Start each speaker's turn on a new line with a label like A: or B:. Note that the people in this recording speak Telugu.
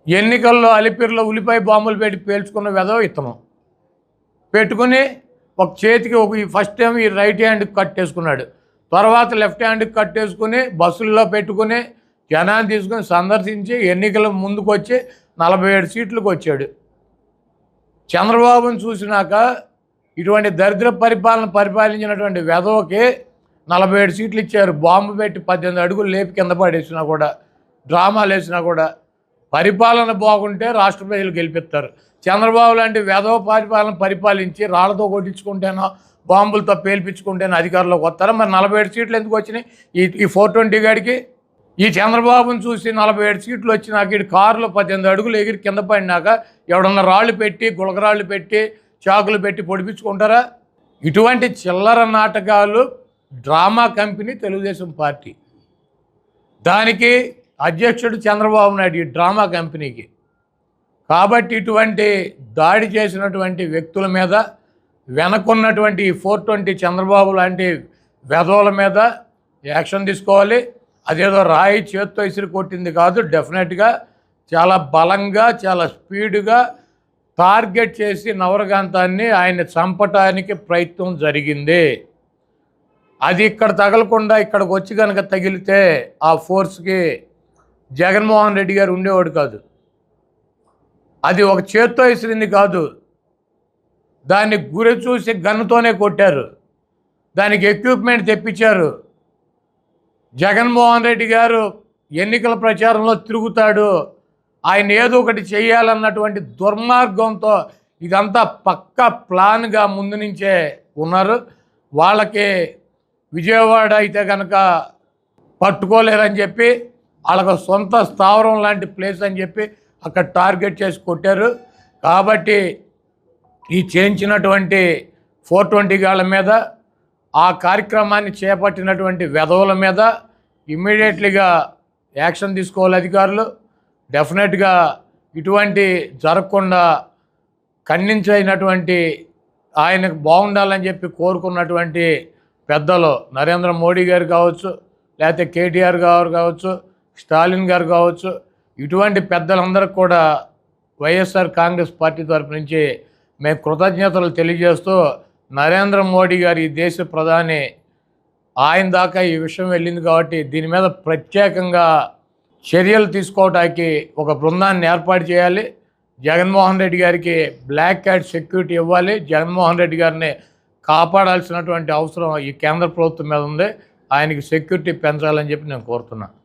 A: ఎన్నికల్లో అలిపిరిలో ఉల్లిపాయ బాంబులు పెట్టి పేల్చుకున్న వెధవ ఇతను పెట్టుకుని ఒక చేతికి ఒక ఫస్ట్ టైం ఈ రైట్ హ్యాండ్కి కట్టేసుకున్నాడు, తర్వాత లెఫ్ట్ హ్యాండ్కి కట్టేసుకుని బస్సుల్లో పెట్టుకుని జనాన్ని తీసుకుని సందర్శించి ఎన్నికల ముందుకు వచ్చి 47 సీట్లకు వచ్చాడు. చంద్రబాబును చూసినాక ఇటువంటి దరిద్ర పరిపాలించినటువంటి వెధవకి 47 సీట్లు ఇచ్చారు. బాంబు పెట్టి 18 అడుగులు లేపి కింద పడేసినా కూడా, డ్రామాలు వేసినా కూడా పరిపాలన బాగుంటే రాష్ట్ర ప్రజలు గెలిపిస్తారు. చంద్రబాబు లాంటి వెధవ పరిపాలించి రాళ్లతో కొట్టించుకుంటేనో బాంబులతో పేల్పించుకుంటేనో అధికారంలోకి వస్తారా? మరి 47 సీట్లు ఎందుకు వచ్చినాయి ఈ 420 గాడికి? ఈ చంద్రబాబును చూసి 47 సీట్లు వచ్చినాక ఇటు కారులో 18 అడుగులు ఎగిరి కింద పడినాక ఎవడన్నా రాళ్ళు పెట్టి గులకరాళ్ళు పెట్టి చాకులు పెట్టి పొడిపించుకుంటారా? ఇటువంటి చిల్లర నాటకాలు డ్రామా కంపెనీ తెలుగుదేశం పార్టీ. దానికి అధ్యక్షుడు చంద్రబాబు నాయుడు, ఈ డ్రామా కంపెనీకి. కాబట్టి ఇటువంటి దాడి చేసినటువంటి వ్యక్తుల మీద, వెనకున్నటువంటి 420 చంద్రబాబు లాంటి వెధవల మీద యాక్షన్ తీసుకోవాలి. అదేదో రాయి చేత్తో ఇసిరి కొట్టింది కాదు, డెఫినెట్గా చాలా బలంగా చాలా స్పీడ్గా టార్గెట్ చేసి నవరకాంతాన్ని ఆయన చంపటానికి ప్రయత్నం జరిగింది. అది ఇక్కడ తగలకుండా ఇక్కడికి వచ్చి కనుక తగిలితే ఆ ఫోర్స్కి జగన్మోహన్ రెడ్డి గారు ఉండేవాడు కాదు. అది ఒక చేత్తో ఇసిరింది కాదు, దాన్ని గురి చూసి గన్నుతోనే కొట్టారు, దానికి ఎక్విప్మెంట్ తెప్పించారు. జగన్మోహన్ రెడ్డి గారు ఎన్నికల ప్రచారంలో తిరుగుతాడు, ఆయన ఏదో ఒకటి చేయాలన్నటువంటి దుర్మార్గంతో ఇదంతా పక్కా ప్లాన్గా ముందు నుంచే ఉన్నారు. వాళ్ళకి విజయవాడ అయితే కనుక పట్టుకోలేరని చెప్పి, వాళ్ళకు సొంత స్థావరం లాంటి ప్లేస్ అని చెప్పి అక్కడ టార్గెట్ చేసి కొట్టారు. కాబట్టి ఈ చేయించినటువంటి 420 గాళ్ళ మీద, ఆ కార్యక్రమాన్ని చేపట్టినటువంటి వెధవుల మీద ఇమ్మీడియట్లీగా యాక్షన్ తీసుకోవాలి అధికారులు. డెఫినెట్గా ఇటువంటి జరగకుండా ఖండించినటువంటి, ఆయనకు బాగుండాలని చెప్పి కోరుకున్నటువంటి పెద్దలు నరేంద్ర మోడీ గారు కావచ్చు, లేకపోతే కేటీఆర్ గారు కావచ్చు, స్టాలిన్ గారు కావచ్చు, ఇటువంటి పెద్దలందరికీ కూడా వైఎస్ఆర్ కాంగ్రెస్ పార్టీ తరపు నుంచి మేము కృతజ్ఞతలు తెలియజేస్తూ, నరేంద్ర మోడీ గారు ఈ దేశ ప్రధాని, ఆయన దాకా ఈ విషయం వెళ్ళింది కాబట్టి దీని మీద ప్రత్యేకంగా చర్యలు తీసుకోవడానికి ఒక బృందాన్ని ఏర్పాటు చేయాలి. జగన్మోహన్ రెడ్డి గారికి బ్లాక్ క్యాట్ సెక్యూరిటీ ఇవ్వాలి. జగన్మోహన్ రెడ్డి గారిని కాపాడాల్సినటువంటి అవసరం ఈ కేంద్ర ప్రభుత్వం మీద ఉంది. ఆయనకి సెక్యూరిటీ పెంచాలని చెప్పి నేను కోరుతున్నాను.